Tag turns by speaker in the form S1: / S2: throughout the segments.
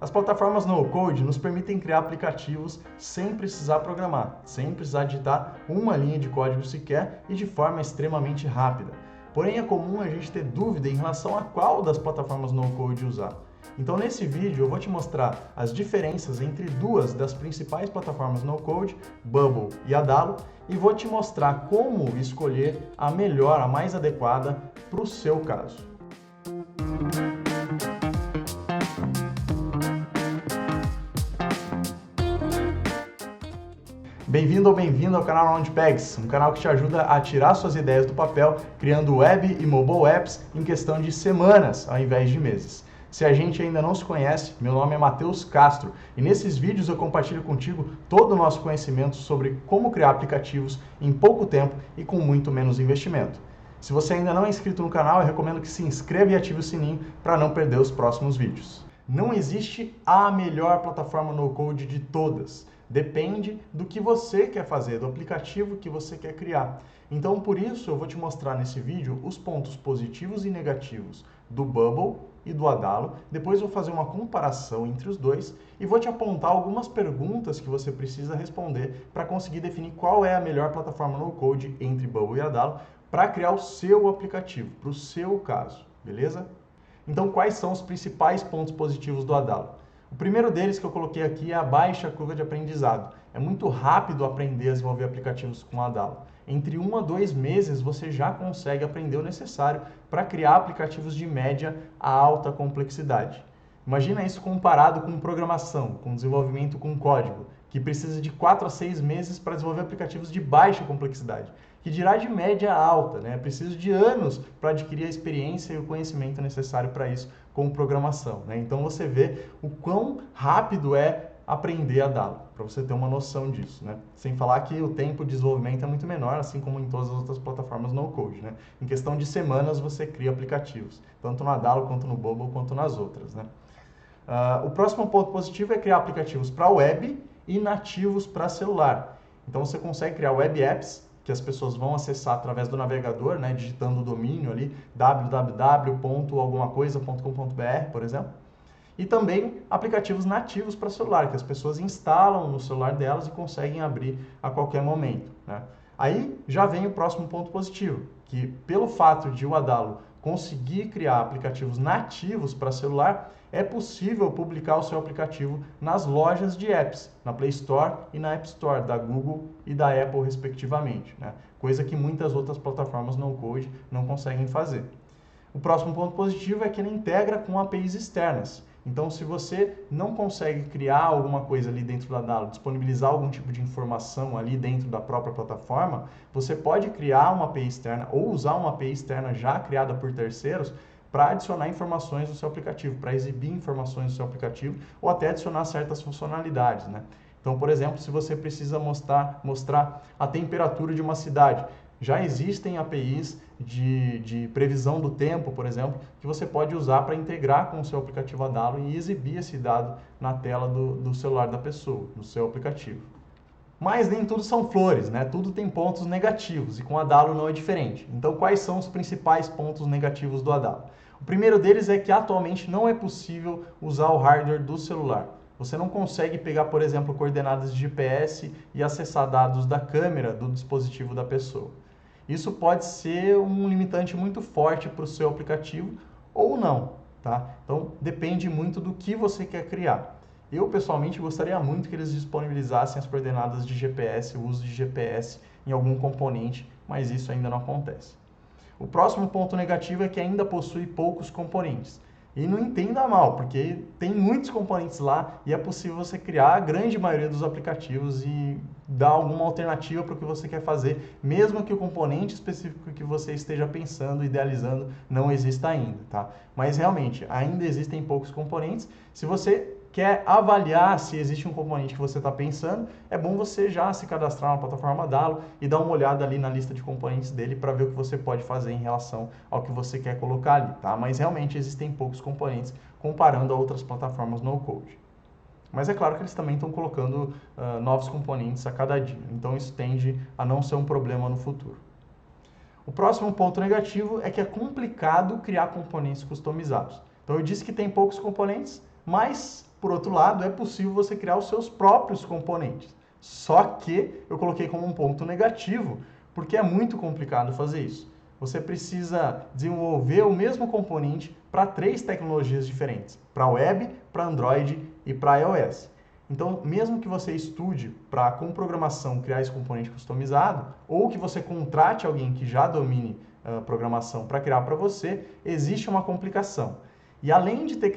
S1: As plataformas no-code nos permitem criar aplicativos sem precisar programar, sem precisar digitar uma linha de código sequer e de forma extremamente rápida. Porém, é comum a gente ter dúvida em relação a qual das plataformas no-code usar. Então, nesse vídeo, eu vou te mostrar as diferenças entre duas das principais plataformas no-code, Bubble e Adalo, e vou te mostrar como escolher a melhor, a mais adequada para o seu caso. Bem-vindo ou bem-vindo ao canal Launchpads, um canal que te ajuda a tirar suas ideias do papel, criando web e mobile apps em questão de semanas, ao invés de meses. Se a gente ainda não se conhece, meu nome é Matheus Castro e nesses vídeos eu compartilho contigo todo o nosso conhecimento sobre como criar aplicativos em pouco tempo e com muito menos investimento. Se você ainda não é inscrito no canal, eu recomendo que se inscreva e ative o sininho para não perder os próximos vídeos. Não existe a melhor plataforma no-code de todas. Depende do que você quer fazer, do aplicativo que você quer criar. Então, por isso, eu vou te mostrar nesse vídeo os pontos positivos e negativos do Bubble e do Adalo. Depois eu vou fazer uma comparação entre os dois e vou te apontar algumas perguntas que você precisa responder para conseguir definir qual é a melhor plataforma no-code entre Bubble e Adalo para criar o seu aplicativo, para o seu caso, beleza? Então, quais são os principais pontos positivos do Adalo? O primeiro deles que eu coloquei aqui é a baixa curva de aprendizado. É muito rápido aprender a desenvolver aplicativos com o Adalo. Entre 1 a 2 meses você já consegue aprender o necessário para criar aplicativos de média a alta complexidade. Imagina isso comparado com programação, com desenvolvimento com código, que precisa de 4 a 6 meses para desenvolver aplicativos de baixa complexidade, que dirá de média alta, né? Preciso de anos para adquirir a experiência e o conhecimento necessário para isso com programação, né? Então você vê o quão rápido é aprender Adalo, para você ter uma noção disso, né? Sem falar que o tempo de desenvolvimento é muito menor, assim como em todas as outras plataformas no-code, né? Em questão de semanas você cria aplicativos, tanto no Adalo quanto no Bubble quanto nas outras, né? O próximo ponto positivo é criar aplicativos para web e nativos para celular. Então você consegue criar web apps que as pessoas vão acessar através do navegador, né, digitando o domínio ali www.algumacoisa.com.br, por exemplo. E também aplicativos nativos para celular, que as pessoas instalam no celular delas e conseguem abrir a qualquer momento, né? Aí já vem o próximo ponto positivo, que pelo fato de o Adalo conseguir criar aplicativos nativos para celular, é possível publicar o seu aplicativo nas lojas de apps, na Play Store e na App Store da Google e da Apple, respectivamente, né? Coisa que muitas outras plataformas no-code não conseguem fazer. O próximo ponto positivo é que ele integra com APIs externas. Então, se você não consegue criar alguma coisa ali dentro da Adalo, disponibilizar algum tipo de informação ali dentro da própria plataforma, você pode criar uma API externa ou usar uma API externa já criada por terceiros para adicionar informações no seu aplicativo, para exibir informações no seu aplicativo ou até adicionar certas funcionalidades, né? Então, por exemplo, se você precisa mostrar a temperatura de uma cidade, já existem APIs de previsão do tempo, por exemplo, que você pode usar para integrar com o seu aplicativo Adalo e exibir esse dado na tela do celular da pessoa, no seu aplicativo. Mas nem tudo são flores, né? Tudo tem pontos negativos e com o Adalo não é diferente. Então, quais são os principais pontos negativos do Adalo? O primeiro deles é que atualmente não é possível usar o hardware do celular. Você não consegue pegar, por exemplo, coordenadas de GPS e acessar dados da câmera do dispositivo da pessoa. Isso pode ser um limitante muito forte para o seu aplicativo ou não, tá? Então, depende muito do que você quer criar. Eu, pessoalmente, gostaria muito que eles disponibilizassem as coordenadas de GPS, o uso de GPS em algum componente, mas isso ainda não acontece. O próximo ponto negativo é que ainda possui poucos componentes. E não entenda mal, porque tem muitos componentes lá e é possível você criar a grande maioria dos aplicativos e dar alguma alternativa para o que você quer fazer, mesmo que o componente específico que você esteja pensando, idealizando, não exista ainda, tá? Mas realmente, ainda existem poucos componentes. Se você quer avaliar se existe um componente que você está pensando, é bom você já se cadastrar na plataforma Adalo e dar uma olhada ali na lista de componentes dele para ver o que você pode fazer em relação ao que você quer colocar ali, tá? Mas realmente existem poucos componentes comparando a outras plataformas no-code. Mas é claro que eles também estão colocando novos componentes a cada dia, então isso tende a não ser um problema no futuro. O próximo ponto negativo é que é complicado criar componentes customizados. Então eu disse que tem poucos componentes, mas Por outro lado, é possível você criar os seus próprios componentes. Só que eu coloquei como um ponto negativo, porque é muito complicado fazer isso. Você precisa desenvolver o mesmo componente para 3 tecnologias diferentes, para web, para Android e para iOS. Então, mesmo que você estude para, com programação, criar esse componente customizado, ou que você contrate alguém que já domine programação para criar para você, existe uma complicação. E além de ter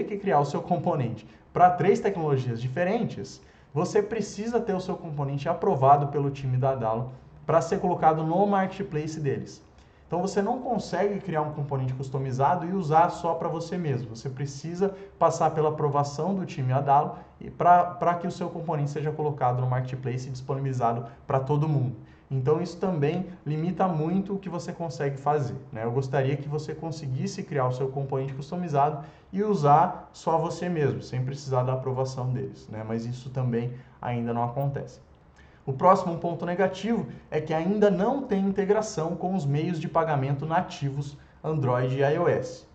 S1: que criar o seu componente para 3 tecnologias diferentes, você precisa ter o seu componente aprovado pelo time da Adalo para ser colocado no marketplace deles. Então você não consegue criar um componente customizado e usar só para você mesmo. Você precisa passar pela aprovação do time Adalo para que o seu componente seja colocado no marketplace e disponibilizado para todo mundo. Então isso também limita muito o que você consegue fazer, né? Eu gostaria que você conseguisse criar o seu componente customizado e usar só você mesmo, sem precisar da aprovação deles, né? Mas isso também ainda não acontece. O próximo ponto negativo é que ainda não tem integração com os meios de pagamento nativos Android e iOS.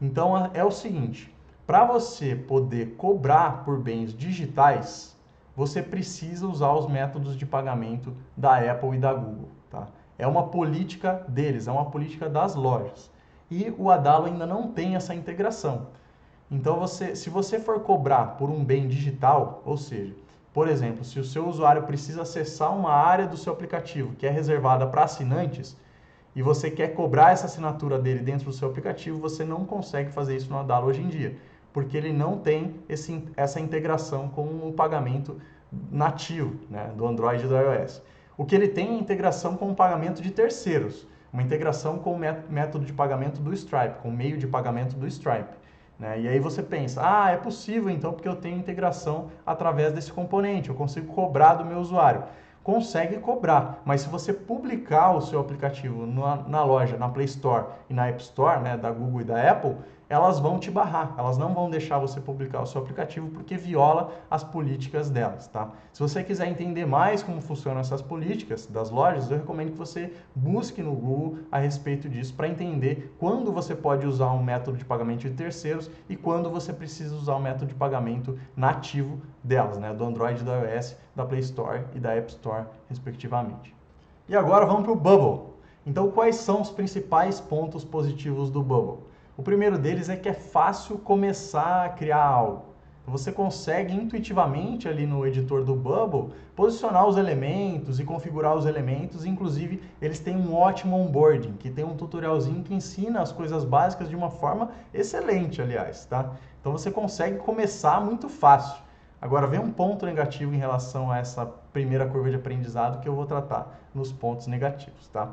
S1: Então é o seguinte, para você poder cobrar por bens digitais, você precisa usar os métodos de pagamento da Apple e da Google, tá? É uma política deles, é uma política das lojas. E o Adalo ainda não tem essa integração. Então, se você for cobrar por um bem digital, ou seja, por exemplo, se o seu usuário precisa acessar uma área do seu aplicativo que é reservada para assinantes, e você quer cobrar essa assinatura dele dentro do seu aplicativo, você não consegue fazer isso no Adalo hoje em dia, porque ele não tem essa integração com o pagamento nativo, né, do Android e do iOS. O que ele tem é integração com o pagamento de terceiros, uma integração com o método de pagamento do Stripe, com o meio de pagamento do Stripe. Né? E aí você pensa, é possível então porque eu tenho integração através desse componente, eu consigo cobrar do meu usuário. Consegue cobrar, mas se você publicar o seu aplicativo na loja, na Play Store e na App Store, né, da Google e da Apple, elas vão te barrar, elas não vão deixar você publicar o seu aplicativo porque viola as políticas delas, tá? Se você quiser entender mais como funcionam essas políticas das lojas, eu recomendo que você busque no Google a respeito disso para entender quando você pode usar um método de pagamento de terceiros e quando você precisa usar o método de pagamento nativo delas, né? Do Android, do iOS, da Play Store e da App Store, respectivamente. E agora vamos para o Bubble. Então, quais são os principais pontos positivos do Bubble? O primeiro deles é que é fácil começar a criar algo. Você consegue intuitivamente ali no editor do Bubble posicionar os elementos e configurar os elementos. Inclusive, eles têm um ótimo onboarding, que tem um tutorialzinho que ensina as coisas básicas de uma forma excelente, aliás, tá? Então você consegue começar muito fácil. Agora, vem um ponto negativo em relação a essa primeira curva de aprendizado que eu vou tratar nos pontos negativos, tá?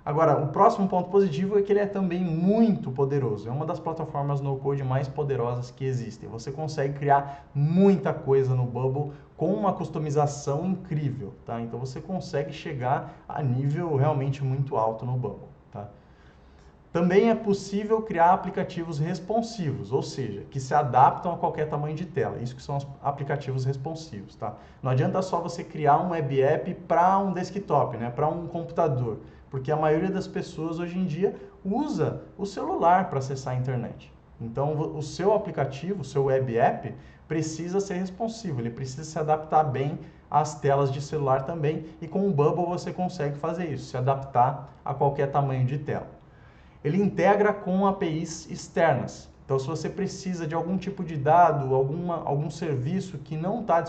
S1: Agora, o próximo ponto positivo é que ele é também muito poderoso. É uma das plataformas no-code mais poderosas que existem. Você consegue criar muita coisa no Bubble com uma customização incrível, tá? Então você consegue chegar a nível realmente muito alto no Bubble, tá? Também é possível criar aplicativos responsivos, ou seja, que se adaptam a qualquer tamanho de tela. Isso que são os aplicativos responsivos, tá? Não adianta só você criar um web app para um desktop, né? Para um computador. Porque a maioria das pessoas hoje em dia usa o celular para acessar a internet. Então, o seu aplicativo, o seu web app, precisa ser responsivo, ele precisa se adaptar bem às telas de celular também, e com o Bubble você consegue fazer isso, se adaptar a qualquer tamanho de tela. Ele integra com APIs externas. Então, se você precisa de algum tipo de dado, algum serviço que não está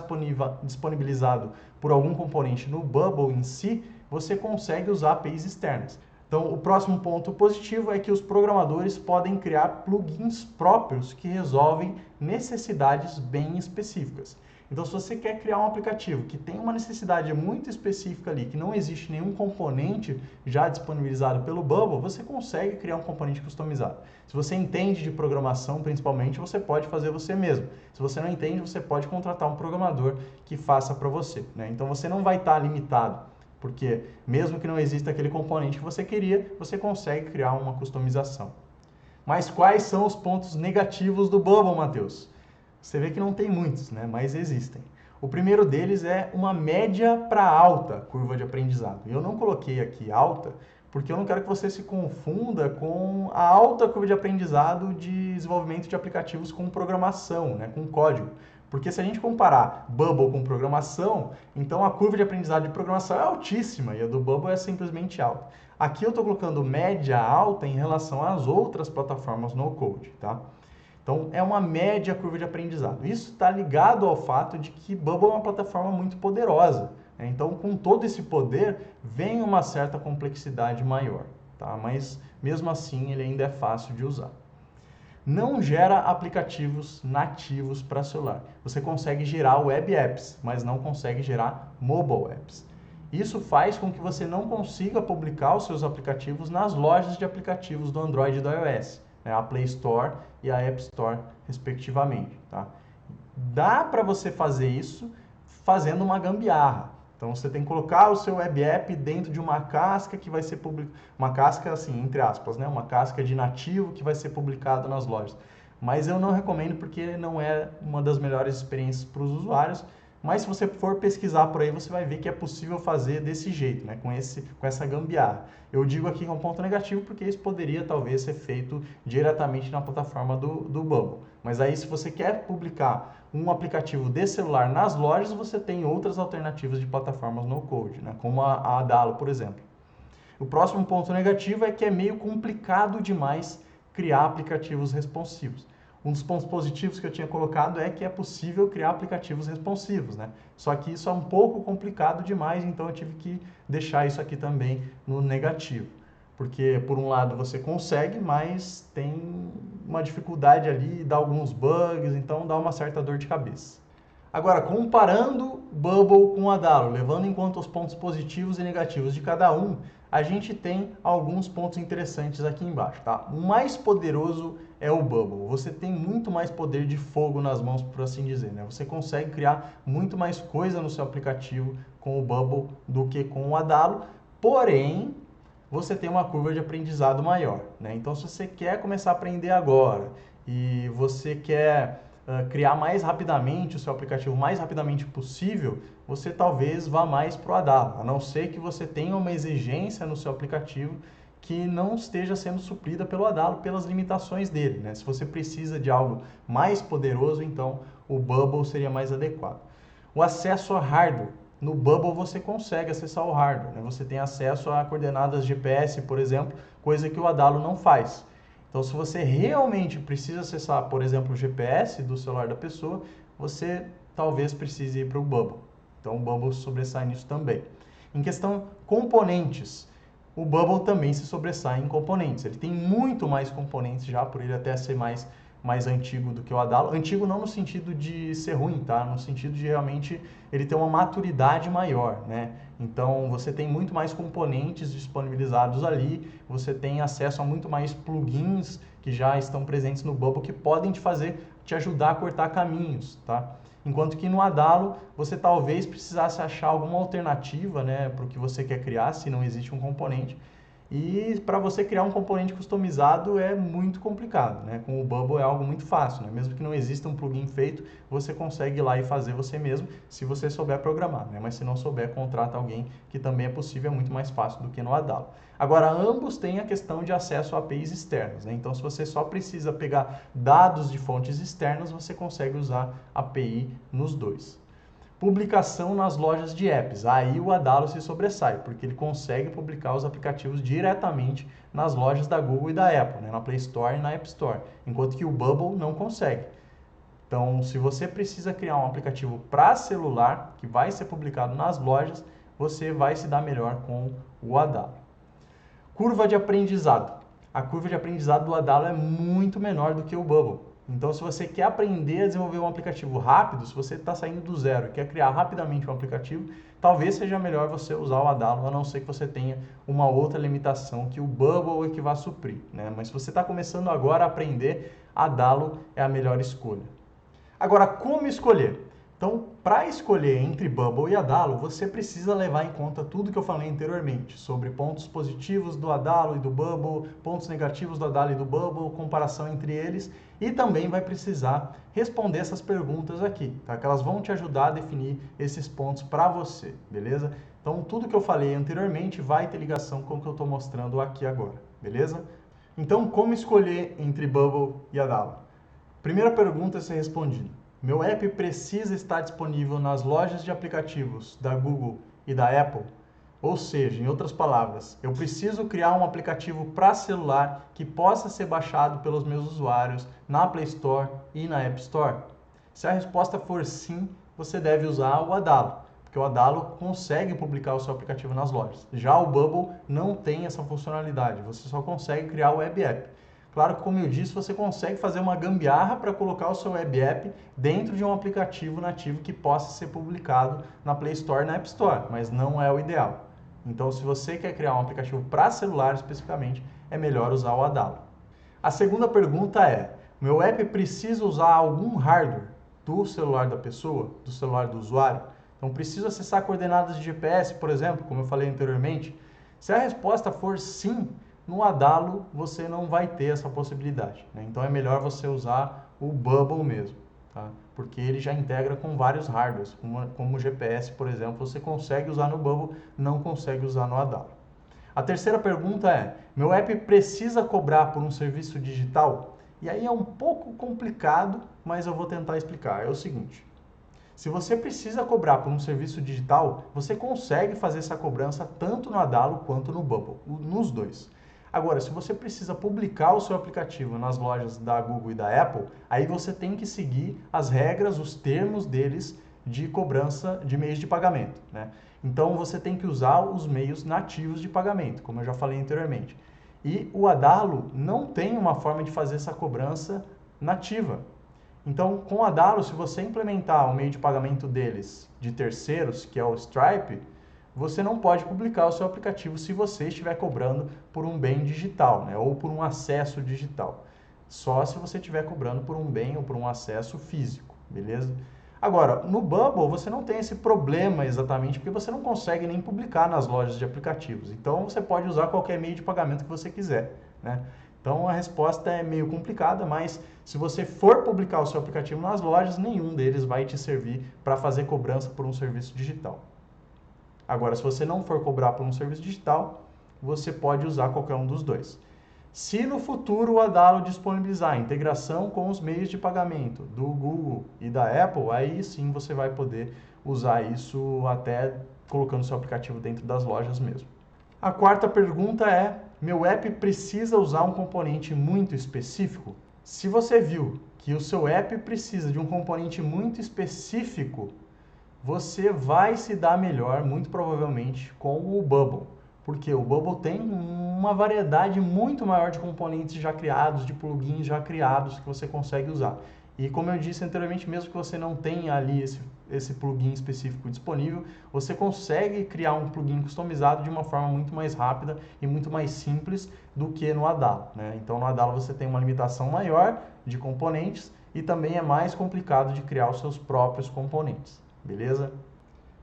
S1: disponibilizado por algum componente no Bubble em si, você consegue usar APIs externas. Então, o próximo ponto positivo é que os programadores podem criar plugins próprios que resolvem necessidades bem específicas. Então, se você quer criar um aplicativo que tem uma necessidade muito específica ali, que não existe nenhum componente já disponibilizado pelo Bubble, você consegue criar um componente customizado. Se você entende de programação, principalmente, você pode fazer você mesmo. Se você não entende, você pode contratar um programador que faça para você, né? Então, você não vai estar limitado, porque mesmo que não exista aquele componente que você queria, você consegue criar uma customização. Mas quais são os pontos negativos do Bubble, Matheus? Você vê que não tem muitos, né? Mas existem. O primeiro deles é uma média para alta curva de aprendizado. Eu não coloquei aqui alta porque eu não quero que você se confunda com a alta curva de aprendizado de desenvolvimento de aplicativos com programação, né, com código. Porque se a gente comparar Bubble com programação, então a curva de aprendizado de programação é altíssima e a do Bubble é simplesmente alta. Aqui eu estou colocando média alta em relação às outras plataformas no code, tá? Então é uma média curva de aprendizado. Isso está ligado ao fato de que Bubble é uma plataforma muito poderosa. Né? Então com todo esse poder vem uma certa complexidade maior, tá? Mas mesmo assim ele ainda é fácil de usar. Não gera aplicativos nativos para celular. Você consegue gerar web apps, mas não consegue gerar mobile apps. Isso faz com que você não consiga publicar os seus aplicativos nas lojas de aplicativos do Android e do iOS, né? A Play Store e a App Store, respectivamente. Tá? Dá para você fazer isso fazendo uma gambiarra. Então você tem que colocar o seu web app dentro de uma casca que vai ser publicada, uma casca assim, entre aspas, né? Uma casca de nativo que vai ser publicado nas lojas. Mas eu não recomendo porque não é uma das melhores experiências para os usuários. Mas se você for pesquisar por aí, você vai ver que é possível fazer desse jeito, né? Com essa gambiarra. Eu digo aqui que é um ponto negativo porque isso poderia talvez ser feito diretamente na plataforma do Bubble. Mas aí se você quer publicar um aplicativo de celular nas lojas, você tem outras alternativas de plataformas no code, né? Como a Adalo, por exemplo. O próximo ponto negativo é que é meio complicado demais criar aplicativos responsivos. Um dos pontos positivos que eu tinha colocado é que é possível criar aplicativos responsivos, né? Só que isso é um pouco complicado demais, então eu tive que deixar isso aqui também no negativo. Porque, por um lado, você consegue, mas tem uma dificuldade ali, dá alguns bugs, então dá uma certa dor de cabeça. Agora, comparando Bubble com Adalo, levando em conta os pontos positivos e negativos de cada um, a gente tem alguns pontos interessantes aqui embaixo, tá? O mais poderoso é o Bubble. Você tem muito mais poder de fogo nas mãos, por assim dizer, né? Você consegue criar muito mais coisa no seu aplicativo com o Bubble do que com o Adalo, porém, você tem uma curva de aprendizado maior, né? Então, se você quer começar a aprender agora e você quer criar mais rapidamente o seu aplicativo, mais rapidamente possível, você talvez vá mais para o Adalo, a não ser que você tenha uma exigência no seu aplicativo que não esteja sendo suprida pelo Adalo, pelas limitações dele, né? Se você precisa de algo mais poderoso, então o Bubble seria mais adequado. O acesso a hardware. No Bubble você consegue acessar o hardware, né? Você tem acesso a coordenadas GPS, por exemplo, coisa que o Adalo não faz. Então, se você realmente precisa acessar, por exemplo, o GPS do celular da pessoa, você talvez precise ir para o Bubble. Então, o Bubble sobressai nisso também. Em questão componentes, o Bubble também se sobressai em componentes. Ele tem muito mais componentes já, por ele até ser mais antigo do que o Adalo. Antigo não no sentido de ser ruim, tá? No sentido de realmente ele ter uma maturidade maior, né? Então, você tem muito mais componentes disponibilizados ali, você tem acesso a muito mais plugins que já estão presentes no Bubble que podem te ajudar a cortar caminhos, tá? Enquanto que no Adalo, você talvez precisasse achar alguma alternativa, né, para o que você quer criar, se não existe um componente. E para você criar um componente customizado é muito complicado, né? Com o Bubble é algo muito fácil, né? Mesmo que não exista um plugin feito, você consegue ir lá e fazer você mesmo, se você souber programar, né? Mas se não souber, contrata alguém, que também é possível, é muito mais fácil do que no Adalo. Agora, ambos têm a questão de acesso a APIs externas, né? Então, se você só precisa pegar dados de fontes externas, você consegue usar API nos dois. Publicação nas lojas de apps. Aí o Adalo se sobressai, porque ele consegue publicar os aplicativos diretamente nas lojas da Google e da Apple, né? Na Play Store e na App Store, enquanto que o Bubble não consegue. Então, se você precisa criar um aplicativo para celular, que vai ser publicado nas lojas, você vai se dar melhor com o Adalo. Curva de aprendizado. A curva de aprendizado do Adalo é muito menor do que o Bubble. Então, se você quer aprender a desenvolver um aplicativo rápido, se você está saindo do zero e quer criar rapidamente um aplicativo, talvez seja melhor você usar o Adalo, a não ser que você tenha uma outra limitação que o Bubble é que vai suprir, né? Mas se você está começando agora a aprender, Adalo é a melhor escolha. Agora, como escolher? Então, para escolher entre Bubble e Adalo, você precisa levar em conta tudo que eu falei anteriormente, sobre pontos positivos do Adalo e do Bubble, pontos negativos do Adalo e do Bubble, comparação entre eles, e também vai precisar responder essas perguntas aqui, tá? Que elas vão te ajudar a definir esses pontos para você, beleza? Então, tudo que eu falei anteriormente vai ter ligação com o que eu estou mostrando aqui agora, beleza? Então, como escolher entre Bubble e Adalo? Primeira pergunta a ser respondida. Meu app precisa estar disponível nas lojas de aplicativos da Google e da Apple? Ou seja, em outras palavras, eu preciso criar um aplicativo para celular que possa ser baixado pelos meus usuários na Play Store e na App Store? Se a resposta for sim, você deve usar o Adalo, porque o Adalo consegue publicar o seu aplicativo nas lojas. Já o Bubble não tem essa funcionalidade, você só consegue criar o web app. Claro que, como eu disse, você consegue fazer uma gambiarra para colocar o seu web app dentro de um aplicativo nativo que possa ser publicado na Play Store e na App Store, mas não é o ideal. Então, se você quer criar um aplicativo para celular especificamente, é melhor usar o Adalo. A segunda pergunta é, meu app precisa usar algum hardware do celular da pessoa, do celular do usuário? Então, preciso acessar coordenadas de GPS, por exemplo, como eu falei anteriormente? Se a resposta for sim, no Adalo você não vai ter essa possibilidade, né? Então, é melhor você usar o Bubble mesmo, tá? Porque ele já integra com vários hardwares, como o GPS, por exemplo, você consegue usar no Bubble, não consegue usar no Adalo. A terceira pergunta é, meu app precisa cobrar por um serviço digital? E aí é um pouco complicado, mas eu vou tentar explicar. É o seguinte, se você precisa cobrar por um serviço digital, você consegue fazer essa cobrança tanto no Adalo quanto no Bubble, nos dois. Agora, se você precisa publicar o seu aplicativo nas lojas da Google e da Apple, aí você tem que seguir as regras, os termos deles de cobrança de meios de pagamento, né? Então, você tem que usar os meios nativos de pagamento, como eu já falei anteriormente. E o Adalo não tem uma forma de fazer essa cobrança nativa. Então, com o Adalo, se você implementar o meio de pagamento deles de terceiros, que é o Stripe, você não pode publicar o seu aplicativo se você estiver cobrando por um bem digital, né? Ou por um acesso digital. Só se você estiver cobrando por um bem ou por um acesso físico, beleza? Agora, no Bubble você não tem esse problema exatamente, porque você não consegue nem publicar nas lojas de aplicativos. Então, você pode usar qualquer meio de pagamento que você quiser, né? Então, a resposta é meio complicada, mas se você for publicar o seu aplicativo nas lojas, nenhum deles vai te servir para fazer cobrança por um serviço digital. Agora, se você não for cobrar por um serviço digital, você pode usar qualquer um dos dois. Se no futuro o Adalo disponibilizar a integração com os meios de pagamento do Google e da Apple, aí sim você vai poder usar isso até colocando seu aplicativo dentro das lojas mesmo. A quarta pergunta é, meu app precisa usar um componente muito específico? Se você viu que o seu app precisa de um componente muito específico, você vai se dar melhor, muito provavelmente, com o Bubble. Porque o Bubble tem uma variedade muito maior de componentes já criados, de plugins já criados que você consegue usar. E como eu disse anteriormente, mesmo que você não tenha ali esse plugin específico disponível, você consegue criar um plugin customizado de uma forma muito mais rápida e muito mais simples do que no Adalo, né? Então no Adalo você tem uma limitação maior de componentes e também é mais complicado de criar os seus próprios componentes. Beleza?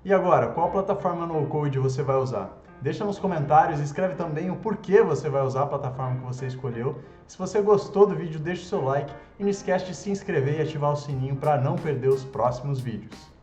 S1: E agora, qual plataforma no Code você vai usar? Deixa nos comentários e escreve também o porquê você vai usar a plataforma que você escolheu. Se você gostou do vídeo, deixa o seu like e não esquece de se inscrever e ativar o sininho para não perder os próximos vídeos.